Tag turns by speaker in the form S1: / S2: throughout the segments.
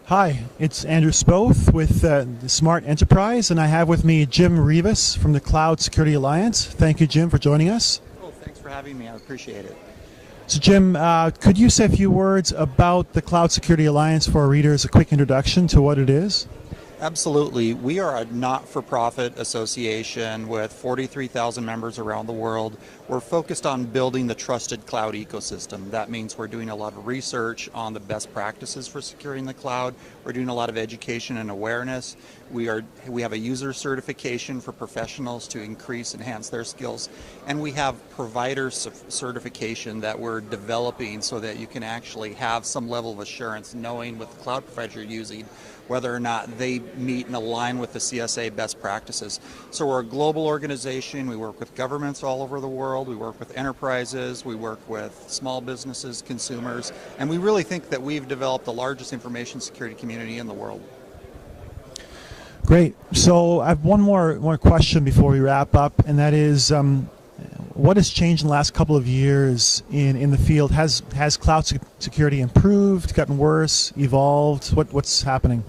S1: Hi, it's Andrew Spoth with the Smart Enterprise, and I have with me Jim Reavis from the Cloud Security Alliance. Thank you, Jim, for joining us.
S2: Oh, thanks for having me. I appreciate it.
S1: So, Jim, could you say a few words about the Cloud Security Alliance for our readers, a quick introduction to what it is?
S2: Absolutely. We are a not-for-profit association with 43,000 members around the world. We're focused on building the trusted cloud ecosystem. That means we're doing a lot of research on the best practices for securing the cloud. We're doing a lot of education and awareness. We have a user certification for professionals to enhance their skills. And we have provider certification that we're developing so that you can actually have some level of assurance knowing what the cloud provider you're using, whether or not they meet and align with the CSA best practices. So we're a global organization. We work with governments all over the world. We work with enterprises. We work with small businesses, consumers. And we really think that we've developed the largest information security community in the world.
S1: Great. So I have one more question before we wrap up, and that is, what has changed in the last couple of years in the field? Has cloud security improved, gotten worse, evolved? What's happening?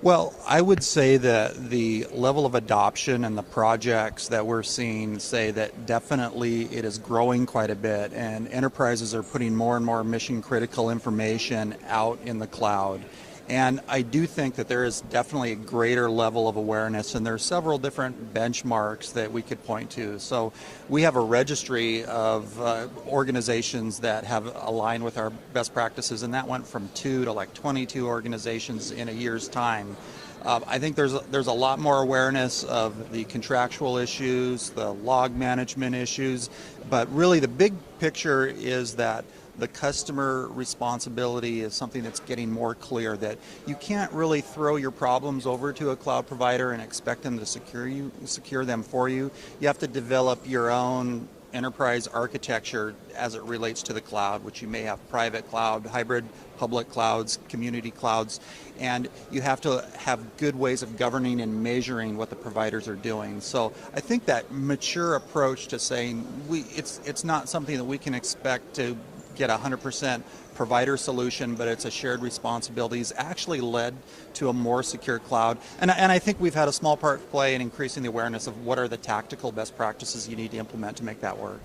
S2: Well, I would say that the level of adoption and the projects that we're seeing say that definitely it is growing quite a bit, and enterprises are putting more and more mission critical information out in the cloud. And I do think that there is definitely a greater level of awareness, and there are several different benchmarks that we could point to. So we have a registry of organizations that have aligned with our best practices, and that went from 2 to like 22 organizations in a year's time. I think there's a lot more awareness of the contractual issues, the log management issues, but really the big picture is that the customer responsibility is something that's getting more clear, that you can't really throw your problems over to a cloud provider and expect them to secure them for you. You have to develop your own enterprise architecture as it relates to the cloud, which you may have private cloud, hybrid public clouds, community clouds, and you have to have good ways of governing and measuring what the providers are doing. So I think that mature approach to saying it's not something that we can expect to get a 100% provider solution, but it's a shared responsibility, has actually led to a more secure cloud. And I think we've had a small part to play in increasing the awareness of what are the tactical best practices you need to implement to make that work.